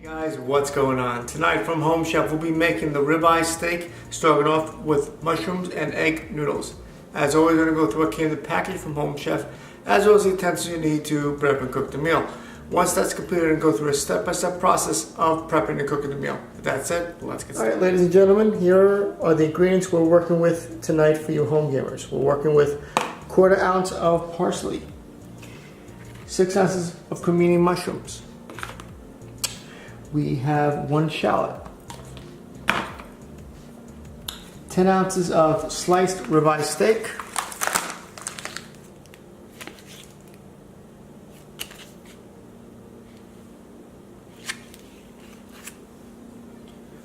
Guys, what's going on? Tonight from Home Chef we'll be making the Ribeye Steak Stroganoff with mushrooms and egg noodles. As always, we're going to go through what came in the package from Home Chef, as well as the utensils you need to prep and cook the meal. Once that's completed, we're going to go through a step-by-step process of prepping and cooking the meal. With that said, let's get started. Alright, ladies and gentlemen, here are the ingredients we're working with tonight for you home gamers. We're working with 1/4 ounce of parsley, 6 ounces of cremini mushrooms. We have 1 shallot, 10 ounces of sliced ribeye steak,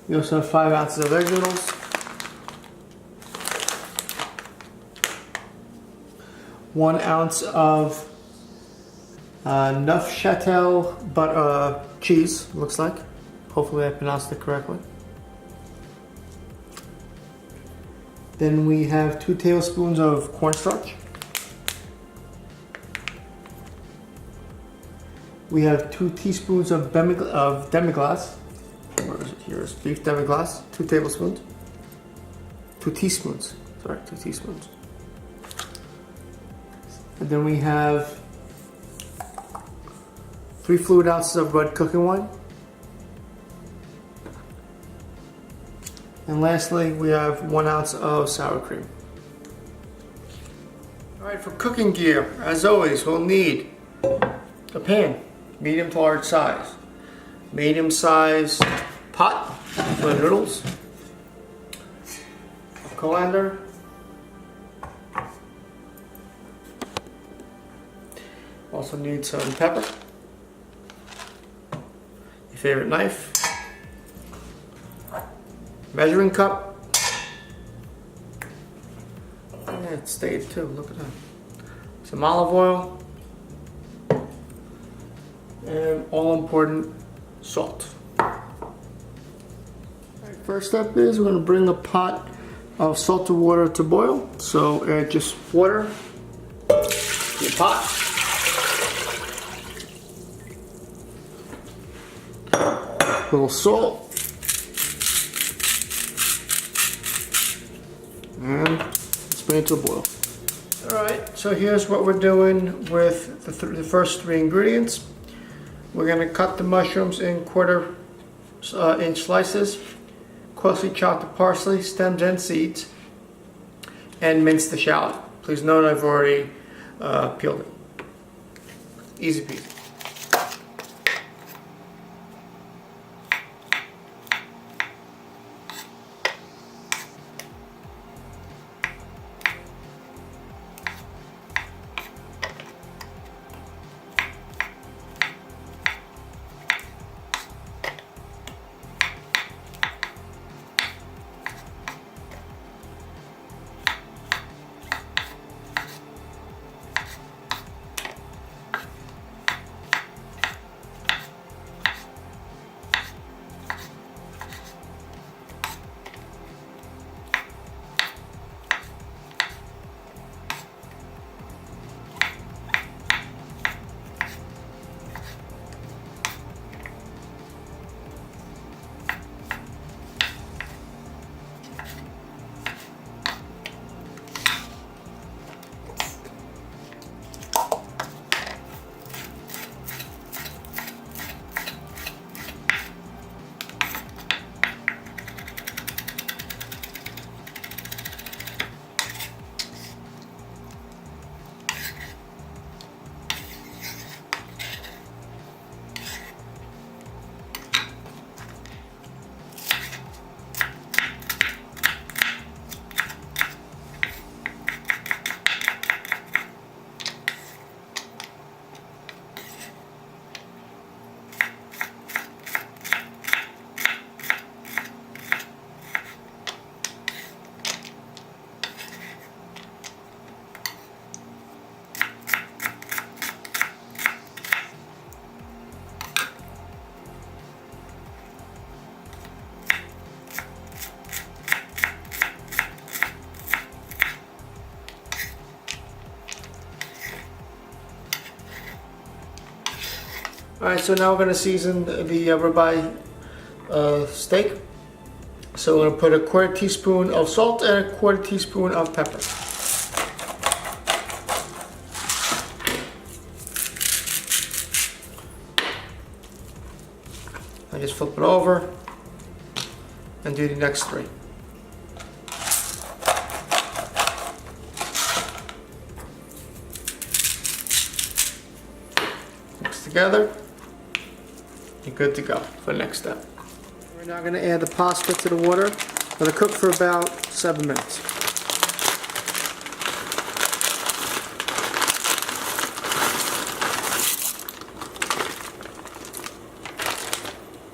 we also have 5 ounces of egg noodles, 1 ounce of Neuchâtel butter cheese, looks like. Hopefully I pronounced it correctly. Then we have 2 tablespoons of cornstarch. We have 2 teaspoons of demi-glace. Where is it? Here is beef demi-glace. 2 tablespoons. 2 teaspoons. Sorry, 2 teaspoons. And then we have 3 fluid ounces of red cooking wine. And lastly, we have 1 ounce of sour cream. Alright, for cooking gear, as always, we'll need a pan, medium to large size. Medium size pot for the noodles. A colander. Also need some pepper. Favorite knife, measuring cup, yeah, it stayed too, look at that, some olive oil, and all important salt. Right, first step is we're going to bring a pot of salted water to boil, so add just water to the pot. A little salt, and let's bring it to a boil. Alright, so here's what we're doing with the first 3 ingredients. We're going to cut the mushrooms in 1/4 inch slices, coarsely chop the parsley, stems and seeds, and mince the shallot. Please note I've already peeled it. Easy peasy. Alright, so now we're going to season the ribeye steak. So we're going to put a quarter teaspoon of salt and a quarter teaspoon of pepper. I just flip it over and do the next three. Mix together. You're good to go for the next step. We're now going to add the pasta to the water. I'm going to cook for about 7 minutes.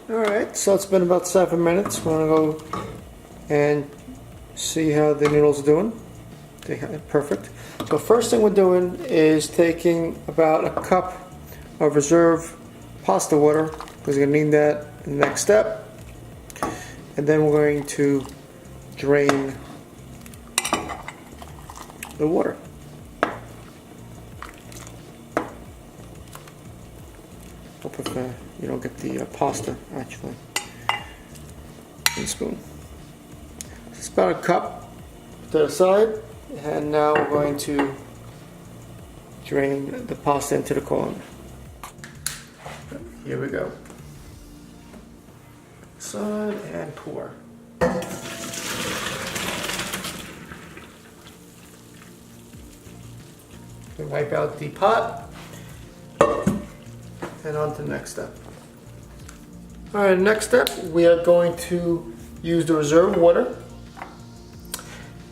Alright, so it's been about 7 minutes. We're going to go and see how the noodles are doing. They're perfect. So first thing we're doing is taking about a cup of reserve pasta water, because we're going to need that in the next step. And then we're going to drain the water. Hope if you don't get the pasta actually in the spoon. It's about a cup to the side, and now we're going to drain the pasta into the colander. Here we go. Side and pour. We wipe out the pot and on to the next step. Alright, next step, we are going to use the reserve water,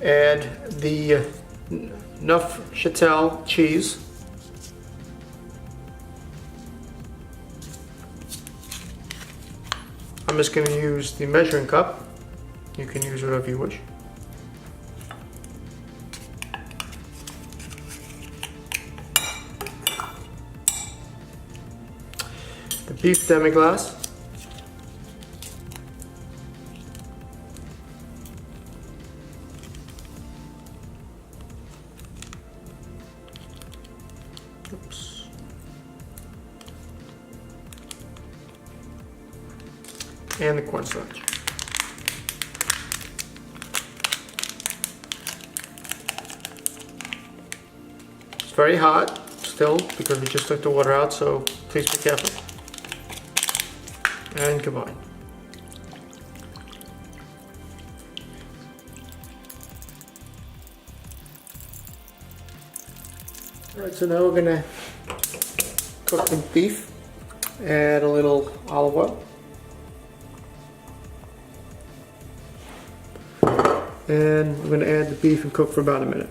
add the Neufchâtel cheese, I'm just going to use the measuring cup. You can use whatever you wish. The beef demi-glace. Oops. And the cornstarch. It's very hot still because we just took the water out, so please be careful. And combine. Alright, so now we're going to cook the beef. Add a little olive oil. And we're going to add the beef and cook for about a minute.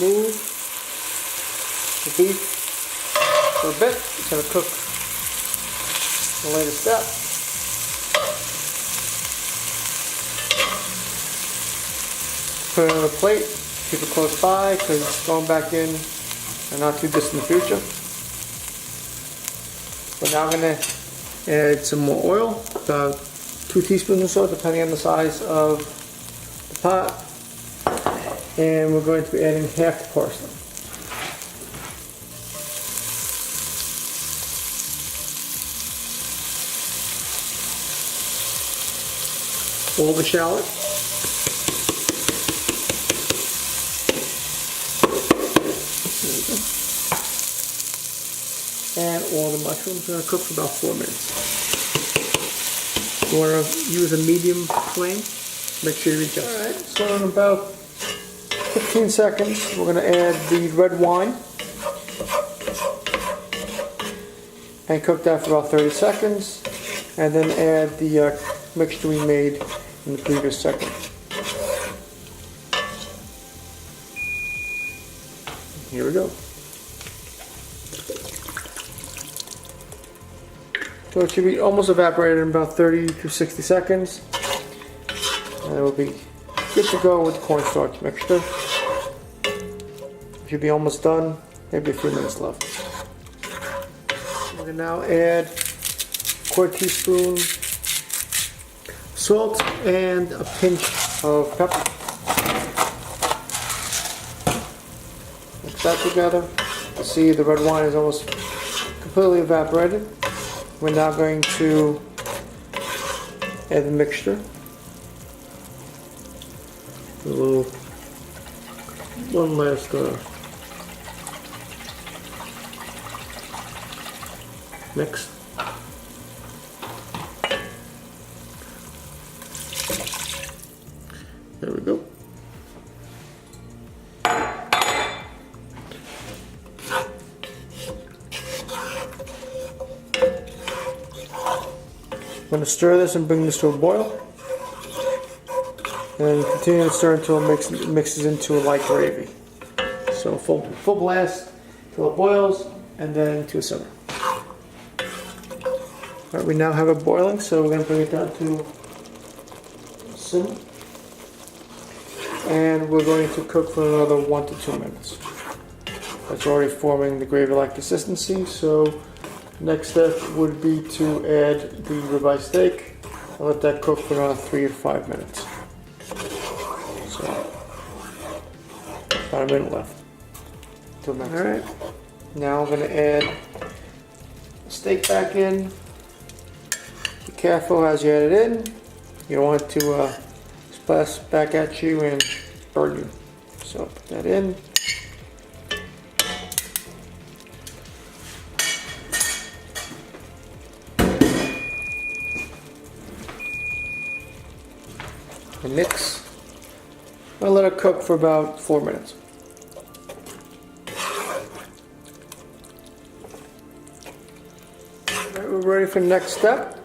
Remove the beef for a bit. It's going to cook the later step. Put it on a plate, keep it close by because it's going back in and not too distant future. We're now going to add some more oil, about 2 teaspoons or so, depending on the size of the pot. And we're going to be adding half the parsley. All the shallot. And all the mushrooms. We're going to cook for about 4 minutes. You want to use a medium flame. Make sure you adjust. Alright, so in about 15 seconds, we're going to add the red wine and cook that for about 30 seconds, and then add the mixture we made in the previous second. Here we go. So it should be almost evaporated in about 30 to 60 seconds. And it will be good to go with the cornstarch mixture. It should be almost done, maybe a few minutes left. We're going to now add a quarter teaspoon salt and a pinch of pepper. Mix that together. You see the red wine is almost completely evaporated. We're now going to add the mixture. One last mix. There we go. I'm going to stir this and bring this to a boil. And continue to stir until it mixes into a light gravy. So full blast till it boils, and then to a simmer. Alright, we now have it boiling, so we're going to bring it down to simmer. And we're going to cook for another 1 to 2 minutes. That's already forming the gravy-like consistency, so next step would be to add the ribeye steak and let that cook for around 3 to 5 minutes. So, about a minute left. Alright, now I'm going to add the steak back in. Be careful as you add it in. You don't want it to splash back at you and burn you. So put that in. And mix. I'll let it cook for about 4 minutes. Alright, we're ready for the next step.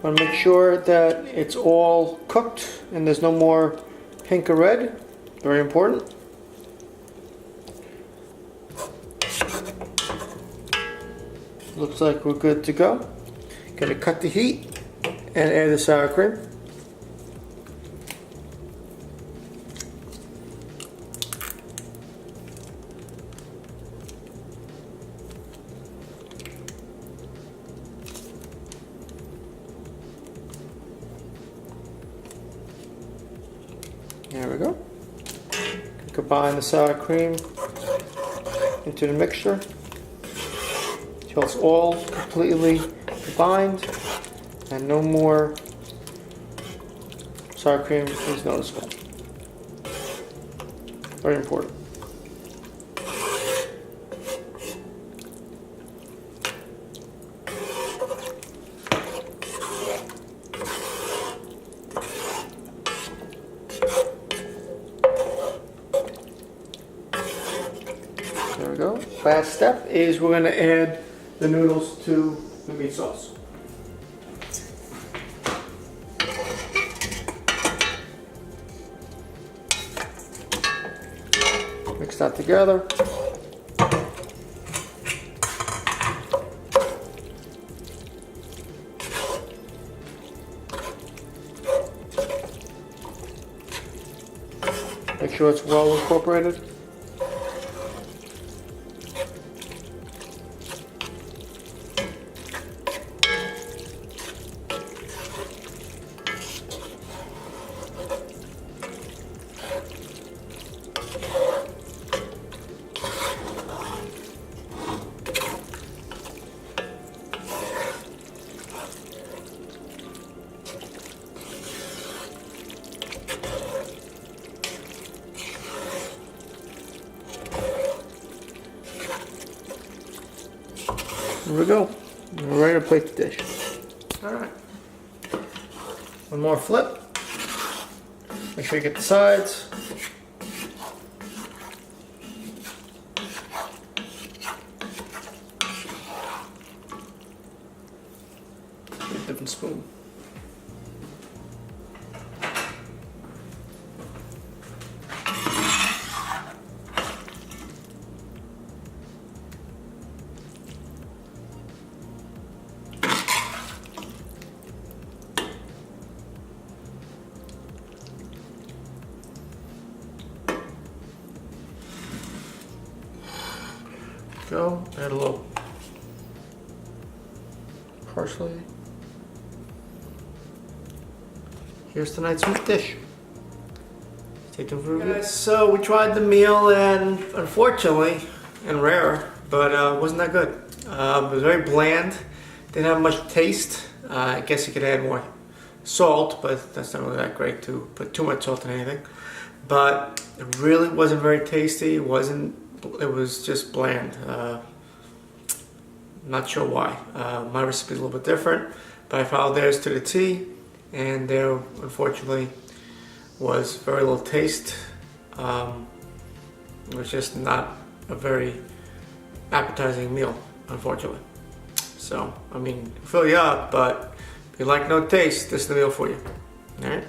I want to make sure that it's all cooked and there's no more pink or red. Very important. Looks like we're good to go. Gonna cut the heat and add the sour cream. There we go. Combine the sour cream into the mixture until it's all completely combined and no more sour cream is noticeable. Very important. There we go. Last step is we're going to add the noodles to the meat sauce. Mix that together. Make sure it's well incorporated. There we go. We're ready to plate the dish. Alright. One more flip. Make sure you get the sides. Get a different spoon. go. Add a little parsley. Here's tonight's meat dish. Take them for a guys. So we tried the meal, and unfortunately, and rare, but it wasn't that good. It was very bland. Didn't have much taste. I guess you could add more salt, but that's not really that great to put too much salt in anything. But it really wasn't very tasty. It was just bland. Not sure why. My recipe is a little bit different, but I followed theirs to the T, and there unfortunately was very little taste. It was just not a very appetizing meal, unfortunately. So, I mean, fill you up, but if you like no taste, this is the meal for you. All right?